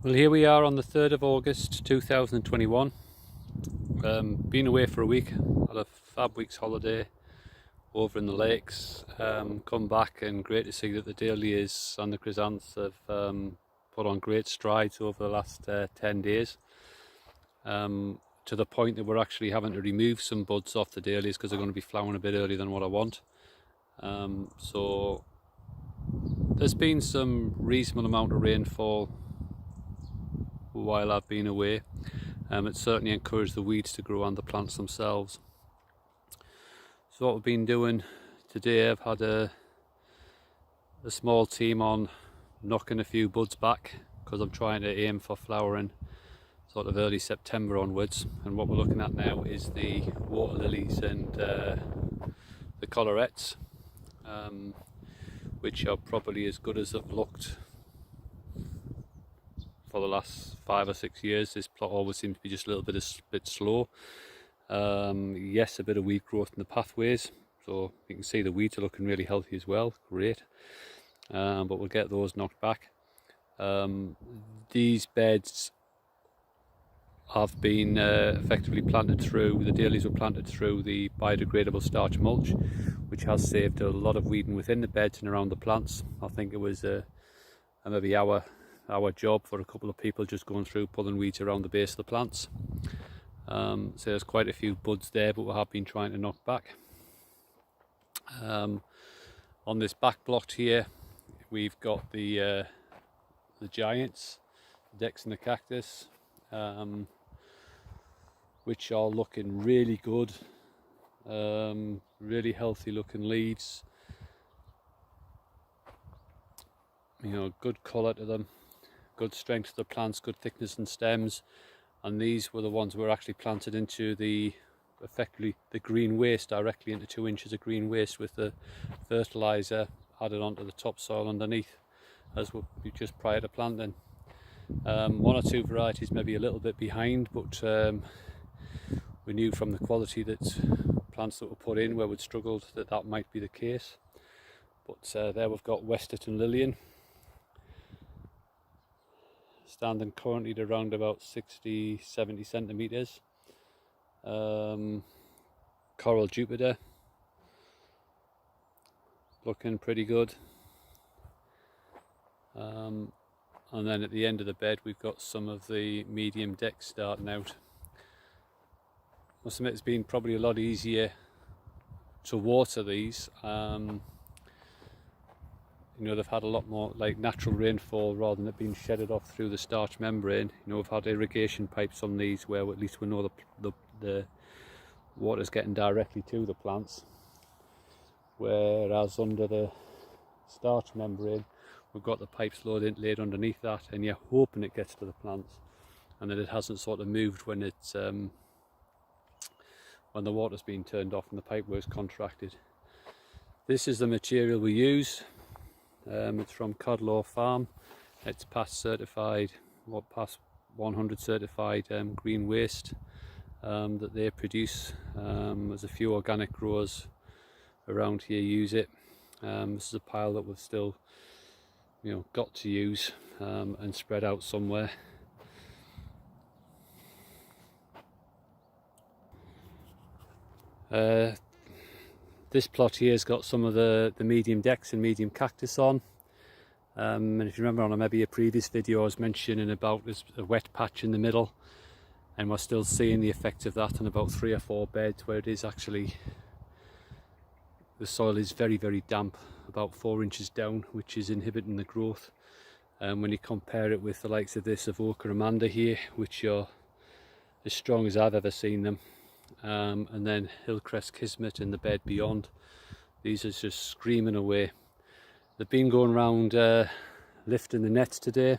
Well, here we are on the 3rd of August 2021. Been away for a week, had a fab week's holiday over in the lakes. Come back, and great to see that the Dahlias and the Chrysanthemums have put on great strides over the last 10 days. To the point that we're actually having to remove some buds off the Dahlias because they're going to be flowering a bit earlier than what I want. So there's been some reasonable amount of rainfall while I've been away. It's certainly encouraged the weeds to grow and the plants themselves. So what we've been doing today, I've had a small team on knocking a few buds back because I'm trying to aim for flowering sort of early September onwards. And what we're looking at now is the water lilies and the collarettes, which are probably as good as they've looked for the last 5 or 6 years. This plot always seems to be just a little bit slow. Yes, a bit of weed growth in the pathways, so you can see the weeds are looking really healthy as well. Great. But we'll get those knocked back. These beds have been effectively planted through, the Dahlias were planted through the biodegradable starch mulch, which has saved a lot of weeding within the beds and around the plants. I think it was maybe our job for a couple of people just going through pulling weeds around the base of the plants. So there's quite a few buds there, but we have been trying to knock back. On this back plot here, we've got the giants, the Dex and the cactus, which are looking really good. Really healthy looking leaves. You know, good colour to them, good strength to the plants, good thickness and stems. And these were the ones that were actually planted into effectively the green waste, directly into 2 inches of green waste with the fertiliser added onto the topsoil underneath, as we just prior to planting. 1 or 2 varieties maybe a little bit behind, but we knew from the quality that plants that were put in where we'd struggled that might be the case. But there we've got Westerton Lillian, standing currently at around about 60-70 centimetres. Coral Jupiter, looking pretty good. And then at the end of the bed we've got some of the medium decks starting out. Must admit it's been probably a lot easier to water these. You know, they've had a lot more like natural rainfall rather than it being shedded off through the starch membrane. You know, we've had irrigation pipes on these where at least we know the water's getting directly to the plants, whereas under the starch membrane we've got the pipes laid underneath that, and you're hoping it gets to the plants and that it hasn't sort of moved when it's when the water's been turned off and the pipework's contracted. This is the material we use. It's from Codlaw Farm. It's past 100 certified green waste that they produce. There's a few organic growers around here use it. This is a pile that we've still, you know, got to use and spread out somewhere. This plot here has got some of the medium decks and medium cactus on. And if you remember on maybe a previous video I was mentioning about this a wet patch in the middle, and we're still seeing the effect of that on about 3 or 4 beds where it is actually, the soil is very, very damp, about 4 inches down, which is inhibiting the growth. When you compare it with the likes of this Avoca Amanda here, which are as strong as I've ever seen them. And then Hillcrest Kismet in the bed beyond, these are just screaming away. They've been going around lifting the nets today.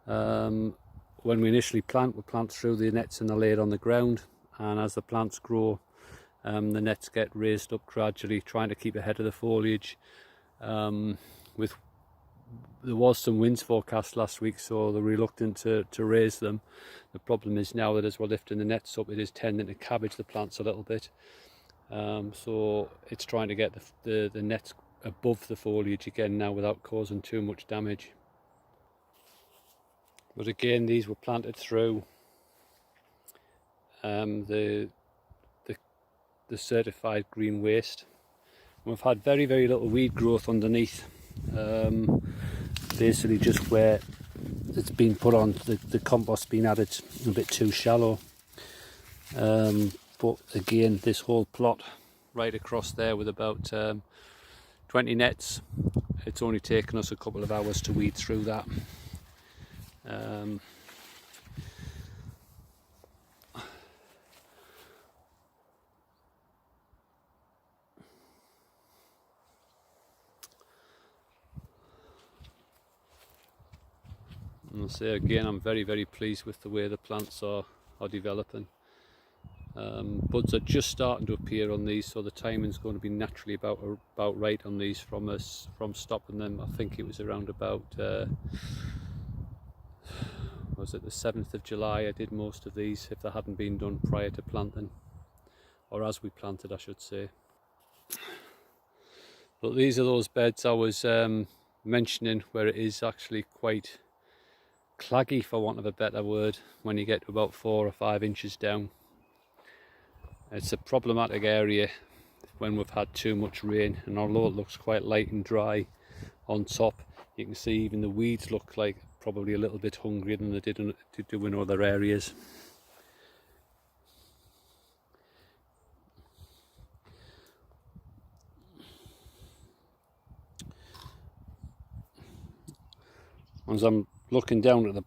When we initially plant, we plant through the nets and they're laid on the ground, and as the plants grow the nets get raised up gradually, trying to keep ahead of the foliage. There was some winds forecast last week, so they're reluctant to raise them. The problem is now that as we're lifting the nets up, it is tending to cabbage the plants a little bit. So it's trying to get the nets above the foliage again now without causing too much damage. But again, these were planted through the certified green waste. We've had very little weed growth underneath, basically just where it's been put on, the compost been added a bit too shallow. But again, this whole plot right across there with about 20 nets, it's only taken us a couple of hours to weed through that. And I'll say again, I'm very pleased with the way the plants are developing. Buds are just starting to appear on these, so the timing's going to be naturally about right on these from stopping them. I think it was around about was it the 7th of July I did most of these, if they hadn't been done prior to planting, or as we planted I should say. But these are those beds I was mentioning, where it is actually quite claggy, for want of a better word, when you get to about 4 or 5 inches down. It's a problematic area when we've had too much rain, and although it looks quite light and dry on top, you can see even the weeds look like probably a little bit hungrier than they did in other areas. As I'm looking down at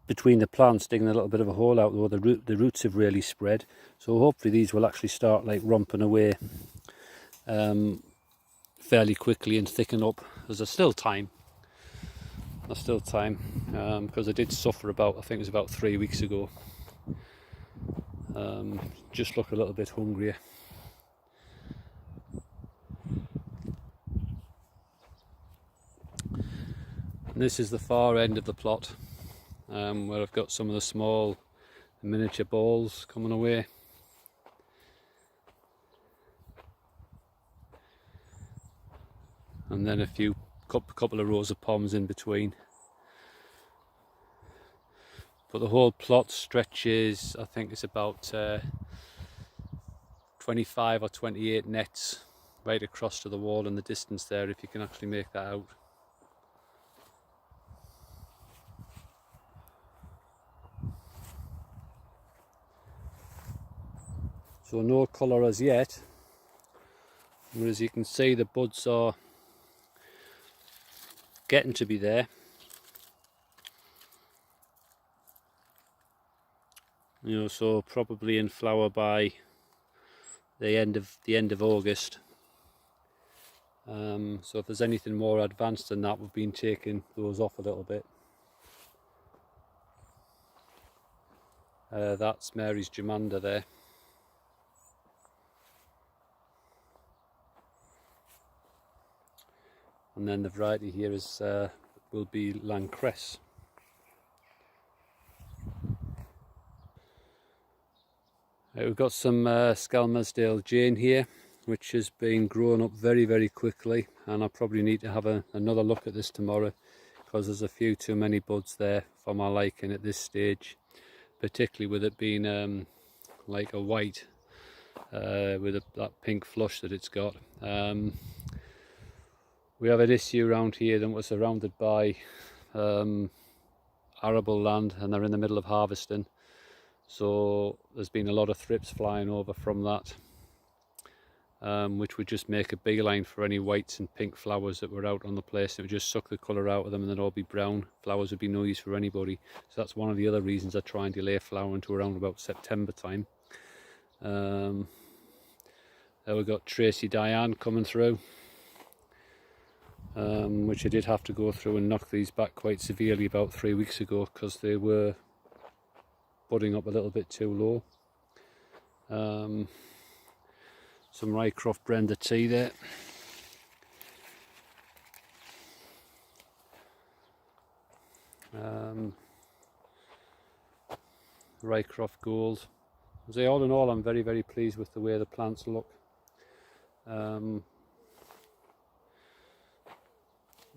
between the plants, digging a little bit of a hole out, though the roots have really spread, so hopefully these will actually start like romping away fairly quickly and thicken up. There's still time, because I did suffer about, I think it was about 3 weeks ago, just look a little bit hungrier. And this is the far end of the plot, where I've got some of the small miniature balls coming away. And then a couple of rows of poms in between. But the whole plot stretches, I think it's about 25 or 28 nets right across to the wall in the distance there, if you can actually make that out. So no colour as yet, but as you can see the buds are getting to be there. You know, so probably in flower by the end of August. So if there's anything more advanced than that, we've been taking those off a little bit. That's Mary's Jamander there. And then the variety here is will be Lancresse. We've got some Skelmersdale Jane here, which has been growing up very quickly, and I probably need to have another look at this tomorrow, because there's a few too many buds there for my liking at this stage, particularly with it being like a white with that pink flush that it's got. We have an issue around here that we're surrounded by arable land, and they're in the middle of harvesting, so there's been a lot of thrips flying over from that, which would just make a beeline for any whites and pink flowers that were out on the place. It would just suck the colour out of them and they'd all be brown. Flowers would be no use for anybody, so that's one of the other reasons I try and delay flowering to around about September time. There we've got Tracy Diane coming through, which I did have to go through and knock these back quite severely about 3 weeks ago, because they were budding up a little bit too low. Some Rycroft Brenda tea there. Rycroft Gold. So all in all, I'm very pleased with the way the plants look.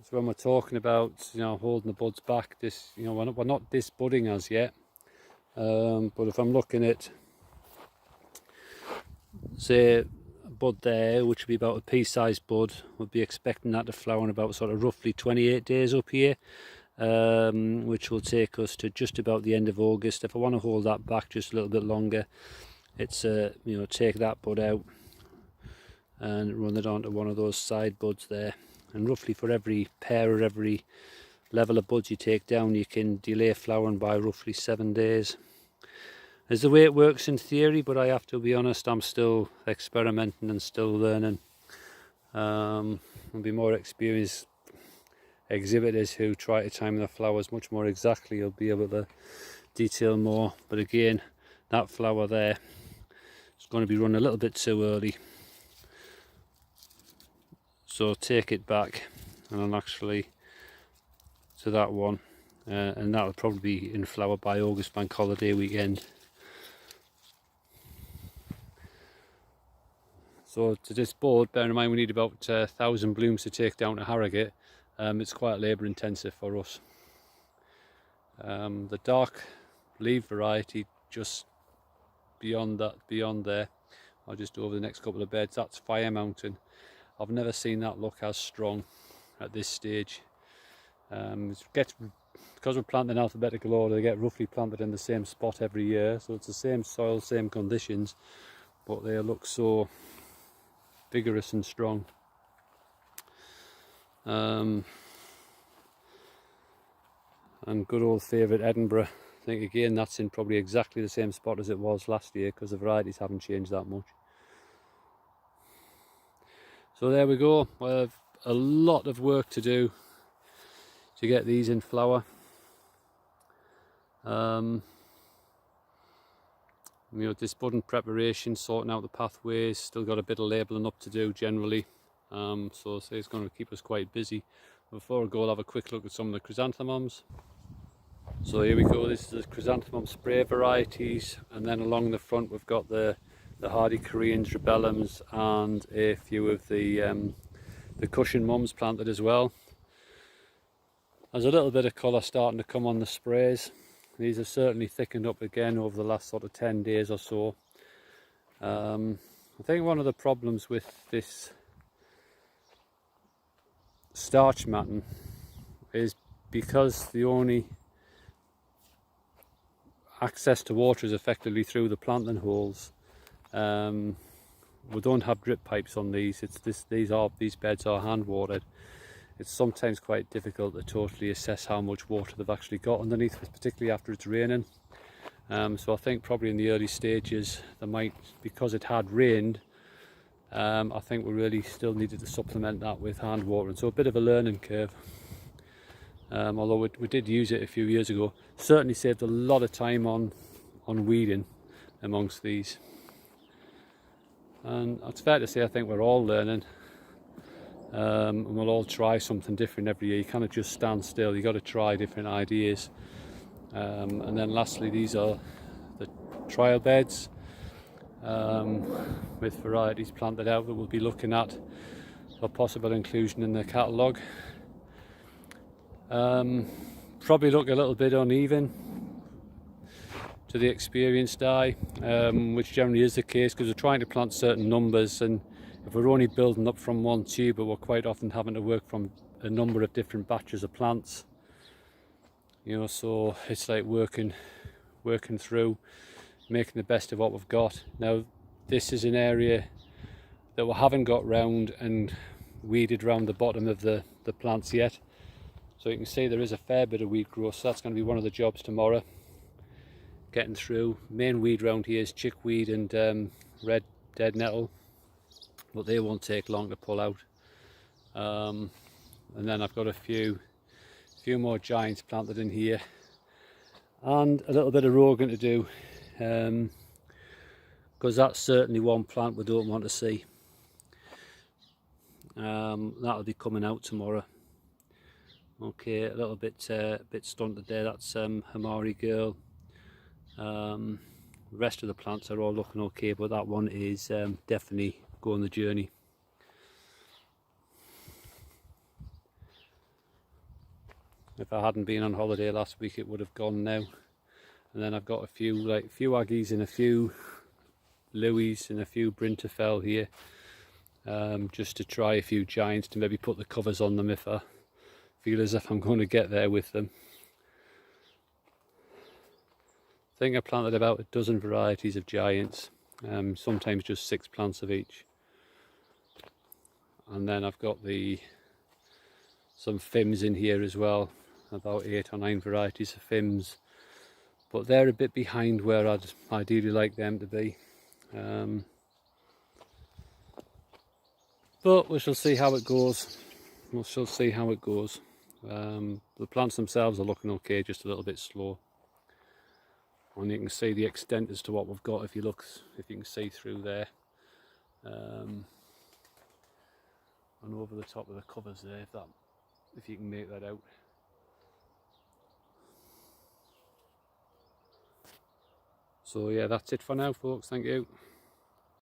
So when we're talking about, you know, holding the buds back, this, you know, we're not disbudding as yet, but if I'm looking at, say, a bud there, which would be about a pea-sized bud, we'll be expecting that to flower in about sort of roughly 28 days up here, which will take us to just about the end of August. If I want to hold that back just a little bit longer, it's you know, take that bud out and run it onto one of those side buds there, and roughly for every pair or every level of buds you take down, you can delay flowering by roughly 7 days. Is the way it works in theory, but I have to be honest, I'm still experimenting and still learning. There'll be more experienced exhibitors who try to time the flowers much more exactly. You'll be able to detail more, but again, that flower there is going to be running a little bit too early, so take it back and I'll actually to that one, and that'll probably be in flower by August bank holiday weekend. So to this bud, bear in mind we need about 1,000 blooms to take down to Harrogate. It's quite labour intensive for us. The dark leaf variety just beyond there, or just over the next couple of beds, that's Fire Mountain. I've never seen that look as strong at this stage. Because we're planted in alphabetical order, they get roughly planted in the same spot every year, so it's the same soil, same conditions, but they look so vigorous and strong. And good old favourite Edinburgh, I think again that's in probably exactly the same spot as it was last year, because the varieties haven't changed that much. So there we go. We have a lot of work to do to get these in flower. You know, this budding preparation, sorting out the pathways, still got a bit of labelling up to do generally, so it's going to keep us quite busy. Before I go, I'll have a quick look at some of the chrysanthemums. So here we go, this is the chrysanthemum spray varieties, and then along the front we've got the hardy Koreans, rubellums, and a few of the cushion mums planted as well. There's a little bit of colour starting to come on the sprays. These have certainly thickened up again over the last sort of 10 days or so. I think one of the problems with this starch matting is because the only access to water is effectively through the planting holes. We don't have drip pipes on these. These beds are hand watered. It's sometimes quite difficult to totally assess how much water they've actually got underneath, particularly after it's raining. So I think probably in the early stages they might, because it had rained, I think we really still needed to supplement that with hand watering. So a bit of a learning curve. Although we did use it a few years ago, certainly saved a lot of time on weeding amongst these. And it's fair to say I think we're all learning. And we'll all try something different every year. You cannot just stand still, you've got to try different ideas. And then lastly, these are the trial beds with varieties planted out that we'll be looking at for possible inclusion in the catalogue. Probably look a little bit uneven to the experienced eye, which generally is the case because we're trying to plant certain numbers, and if we're only building up from one tuber, we're quite often having to work from a number of different batches of plants. You know, so it's like working through, making the best of what we've got. Now, this is an area that we haven't got round and weeded round the bottom of the plants yet. So you can see there is a fair bit of weed growth, so that's going to be one of the jobs tomorrow. Getting through. Main weed round here is chickweed and red dead nettle, but they won't take long to pull out. And then I've got a few more giants planted in here, and a little bit of rogan to do, because that's certainly one plant we don't want to see. That'll be coming out tomorrow. Okay, a little bit stunted there. That's Hamari Girl. The rest of the plants are all looking okay, but that one is definitely going the journey. If I hadn't been on holiday last week, it would have gone now. And then I've got a few Aggies and a few Louis and a few Brinterfell here, just to try a few giants, to maybe put the covers on them if I feel as if I'm going to get there with them. I think I planted about a dozen varieties of giants, sometimes just 6 plants of each. And then I've got some Fims in here as well, about 8 or 9 varieties of Fims, but they're a bit behind where I'd ideally like them to be. But we shall see how it goes. We shall see how it goes. The plants themselves are looking okay, just a little bit slow. And you can see the extent as to what we've got if you can see through there. And over the top of the covers there, if you can make that out. So yeah, that's it for now, folks. Thank you.